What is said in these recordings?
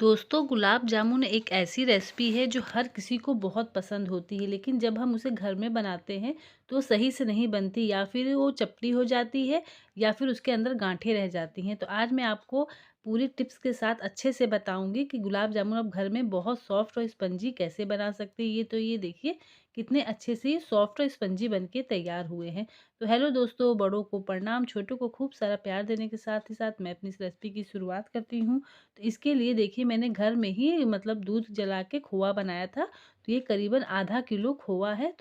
दोस्तों, गुलाब जामुन एक ऐसी रेसिपी है जो हर किसी को बहुत पसंद होती है, लेकिन जब हम उसे घर में बनाते हैं तो सही से नहीं बनती, या फिर वो चपटी हो जाती है या फिर उसके अंदर गांठें रह जाती हैं। तो आज मैं आपको पूरी टिप्स के साथ अच्छे से बताऊंगी कि गुलाब जामुन आप घर में बहुत सॉफ्ट और स्पंजी कैसे बना सकते हैं। ये देखिए कितने अच्छे से ये सॉफ्ट और स्पंजी बन के तैयार हुए हैं। तो हेलो दोस्तों, बड़ों को प्रणाम, छोटों को खूब सारा प्यार देने के साथ ही साथ मैं अपनी इस रेसिपी की शुरुआत करती हूँ। तो इसके लिए देखिए मैंने घर में ही दूध जला के खोआ बनाया था। तो ये करीबन आधा किलो खोआ है।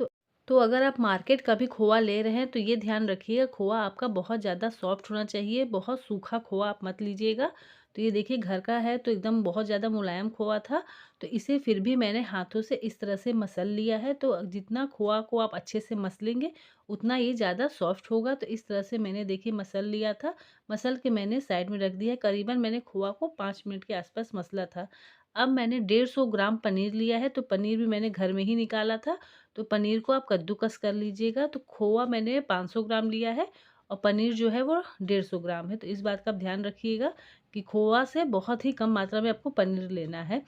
तो अगर आप मार्केट का भी खोआ ले रहे हैं तो ये ध्यान रखिएगा, खोआ आपका बहुत ज़्यादा सॉफ्ट होना चाहिए, बहुत सूखा खोआ आप मत लीजिएगा। तो ये देखिए घर का है तो एकदम बहुत ज़्यादा मुलायम खोआ था। तो इसे फिर भी मैंने हाथों से इस तरह से मसल लिया है। तो जितना खोआ को आप अच्छे से मसलेंगे उतना ये ज़्यादा सॉफ्ट होगा। तो इस तरह से मैंने देखिए मसल लिया था। मसल के मैंने साइड में रख दिया है। करीबन मैंने खोआ को 5 मिनट के आसपास मसला था। अब मैंने 150 ग्राम पनीर लिया है। तो पनीर भी मैंने घर में ही निकाला था। तो पनीर को आप कद्दूकस कर लीजिएगा। तो खोआ मैंने 500 ग्राम लिया है और पनीर जो है वो 150 ग्राम है। तो इस बात का आप ध्यान रखिएगा कि खोआ से बहुत ही कम मात्रा में आपको पनीर लेना है।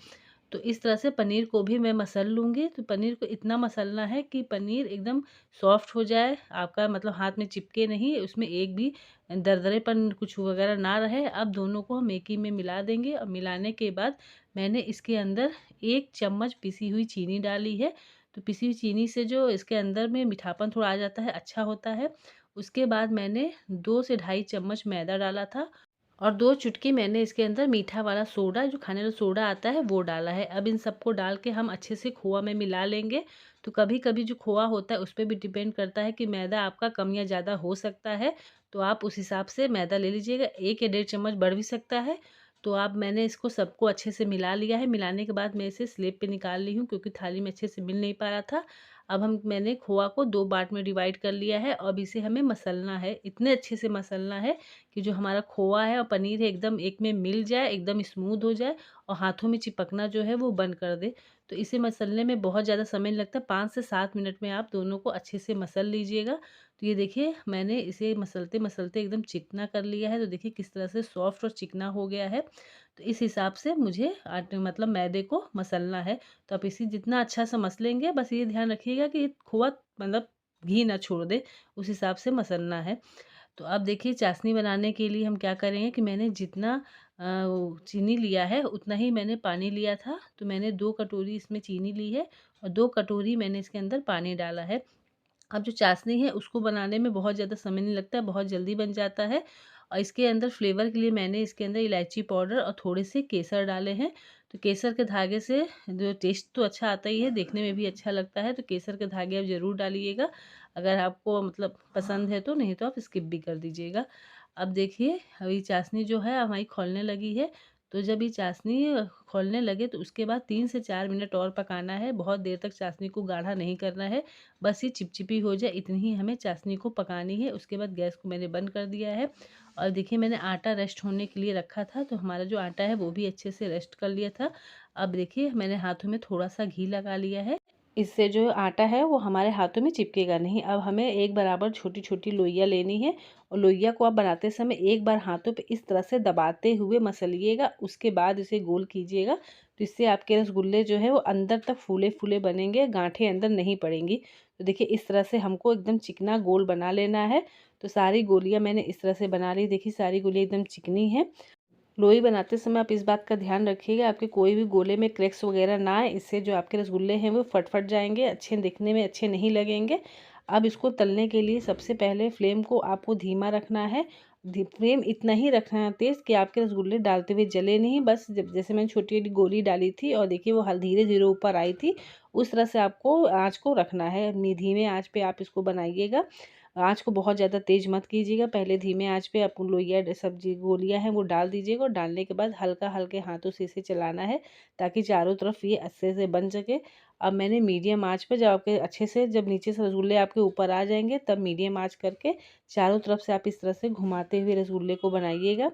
तो इस तरह से पनीर को भी मैं मसल लूँगी। तो पनीर को इतना मसलना है कि पनीर एकदम सॉफ्ट हो जाए, आपका हाथ में चिपके नहीं, उसमें एक भी दरदरेपन कुछ वगैरह ना रहे। अब दोनों को हम एक ही में मिला देंगे और मिलाने के बाद मैंने इसके अंदर 1 चम्मच पिसी हुई चीनी डाली है। तो पिसी हुई चीनी से जो इसके अंदर में मीठापन थोड़ा आ जाता है, अच्छा होता है। उसके बाद मैंने 2 से ढाई चम्मच मैदा डाला था और 2 चुटकी मैंने इसके अंदर मीठा वाला सोडा, जो खाने वाला सोडा आता है, वो डाला है। अब इन सबको डाल के हम अच्छे से खोआ में मिला लेंगे। तो कभी-कभी जो खोआ होता है उस पे भी डिपेंड करता है कि मैदा आपका कम या ज़्यादा हो सकता है। तो आप उस हिसाब से मैदा ले लीजिएगा, 1 या डेढ़ चम्मच बढ़ भी सकता है। तो अब मैंने इसको सबको अच्छे से मिला लिया है। मिलाने के बाद मैं इसे स्लेब पे निकाल ली हूँ क्योंकि थाली में अच्छे से मिल नहीं पा रहा था। अब मैंने खोआ को 2 पार्ट में डिवाइड कर लिया है। अब इसे हमें मसलना है, इतने अच्छे से मसलना है कि जो हमारा खोआ है और पनीर है एकदम एक में मिल जाए, एकदम स्मूथ हो जाए और हाथों में चिपकना जो है वो बंद कर दे। तो इसे मसलने में बहुत ज़्यादा समय नहीं लगता, 5 से 7 मिनट में आप दोनों को अच्छे से मसल लीजिएगा। तो ये देखिए मैंने इसे मसलते-मसलते एकदम चिकना कर लिया है। तो देखिए किस तरह से सॉफ्ट और चिकना हो गया है। तो इस हिसाब से मुझे आटे मैदे को मसलना है। तो आप इसे जितना अच्छा सा मसलेंगे, बस ये ध्यान रखिएगा कि खोआ घी ना छोड़ दे, उस हिसाब से मसलना है। तो अब देखिए चाशनी बनाने के लिए हम क्या करेंगे कि मैंने जितना चीनी लिया है उतना ही मैंने पानी लिया था। तो मैंने 2 कटोरी इसमें चीनी ली है और 2 कटोरी मैंने इसके अंदर पानी डाला है। अब जो चाशनी है उसको बनाने में बहुत ज़्यादा समय नहीं लगता है, बहुत जल्दी बन जाता है। और इसके अंदर फ्लेवर के लिए मैंने इसके अंदर इलायची पाउडर और थोड़े से केसर डाले हैं। तो केसर के धागे से जो टेस्ट तो अच्छा आता ही है, देखने में भी अच्छा लगता है। तो केसर के धागे आप ज़रूर डालिएगा, अगर आपको पसंद है तो, नहीं तो आप स्किप भी कर दीजिएगा। अब देखिए अभी चाशनी जो है हमारी खौलने लगी है। तो जब ये चाशनी खौलने लगे तो उसके बाद 3 से 4 मिनट और पकाना है। बहुत देर तक चाशनी को गाढ़ा नहीं करना है, बस ये चिपचिपी हो जाए इतनी ही हमें चाशनी को पकानी है। उसके बाद गैस को मैंने बंद कर दिया है और देखिए मैंने आटा रेस्ट होने के लिए रखा था। तो हमारा जो आटा है वो भी अच्छे से रेस्ट कर लिया था। अब देखिए मैंने हाथों में थोड़ा सा घी लगा लिया है, इससे जो आटा है वो हमारे हाथों में चिपकेगा नहीं। अब हमें एक बराबर छोटी छोटी लोइयाँ लेनी है और लोइयाँ को आप बनाते समय एक बार हाथों पे इस तरह से दबाते हुए मसलिएगा, उसके बाद इसे गोल कीजिएगा। तो इससे आपके रसगुल्ले जो है वो अंदर तक फूले फूले बनेंगे, गांठें अंदर नहीं पड़ेंगी। तो देखिए इस तरह से हमको एकदम चिकना गोल बना लेना है। तो सारी गोलियाँ मैंने इस तरह से बना ली। देखिए सारी गोलियाँ एकदम चिकनी है। लोई बनाते समय आप इस बात का ध्यान रखिएगा आपके कोई भी गोले में क्रैक्स वगैरह ना आए, इससे जो आपके रसगुल्ले हैं वो फट फट जाएंगे, अच्छे दिखने में अच्छे नहीं लगेंगे। अब इसको तलने के लिए सबसे पहले फ्लेम को आपको धीमा रखना है। फ्लेम इतना ही रखना है तेज़ कि आपके रसगुल्ले डालते हुए जले नहीं। बस जब जैसे मैंने छोटी छोटी गोली डाली थी और देखिए वो हल धीरे धीरे ऊपर आई थी, उस तरह से आपको आँच को रखना है। धीमे आँच पे आप इसको बनाइएगा, आँच को बहुत ज़्यादा तेज़ मत कीजिएगा। पहले धीमे आँच पे आप लोइया सब्जी गोलियाँ हैं वो डाल दीजिएगा और डालने के बाद हल्का हल्के हाथों से इसे चलाना है ताकि चारों तरफ ये अच्छे से बन सके। अब मैंने मीडियम आँच पे जब आपके अच्छे से जब नीचे से रसगुल्ले आपके ऊपर आ जाएंगे तब मीडियम आँच करके चारों तरफ से आप इस तरह से घुमाते हुए रसगुल्ले को बनाइएगा।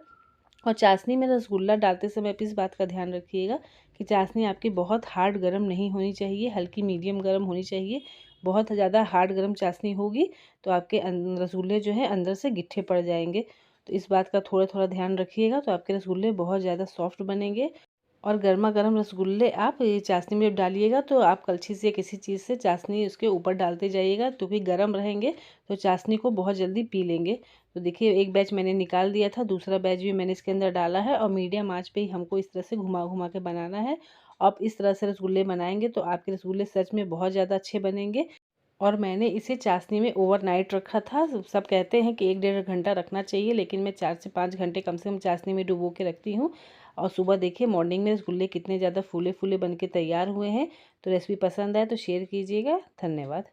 और चाशनी में रसगुल्ला डालते समय आप इस बात का ध्यान रखिएगा कि चाशनी आपकी बहुत हार्ड गर्म नहीं होनी चाहिए, हल्की मीडियम गर्म होनी चाहिए। बहुत ज़्यादा हार्ड गर्म चाशनी होगी तो आपके रसगुल्ले जो है अंदर से गिट्ठे पड़ जाएंगे। तो इस बात का थोड़ा थोड़ा ध्यान रखिएगा, तो आपके रसगुल्ले बहुत ज़्यादा सॉफ्ट बनेंगे। और गर्मा गर्म रसगुल्ले आप ये चाशनी में डालिएगा, तो आप कलछी से किसी चीज़ से चाशनी उसके ऊपर डालते जाइएगा, क्योंकि गर्म रहेंगे तो चाशनी को बहुत जल्दी पी लेंगे। तो देखिए एक बैच मैंने निकाल दिया था, दूसरा बैच भी मैंने इसके अंदर डाला है और मीडियम आंच पे ही हमको इस तरह से घुमा घुमा के बनाना है। आप इस तरह से रसगुल्ले बनाएंगे तो आपके रसगुल्ले सच में बहुत ज़्यादा अच्छे बनेंगे। और मैंने इसे चाशनी में ओवरनाइट रखा था। सब कहते हैं कि 1 डेढ़ घंटा रखना चाहिए, लेकिन मैं 4 से 5 घंटे कम से कम चाशनी में डुबो के रखती हूँ। और सुबह देखिए मॉर्निंग में रसगुल्ले कितने ज़्यादा फूले फूले बन के तैयार हुए हैं। तो रेसिपी पसंद आए तो शेयर कीजिएगा। धन्यवाद।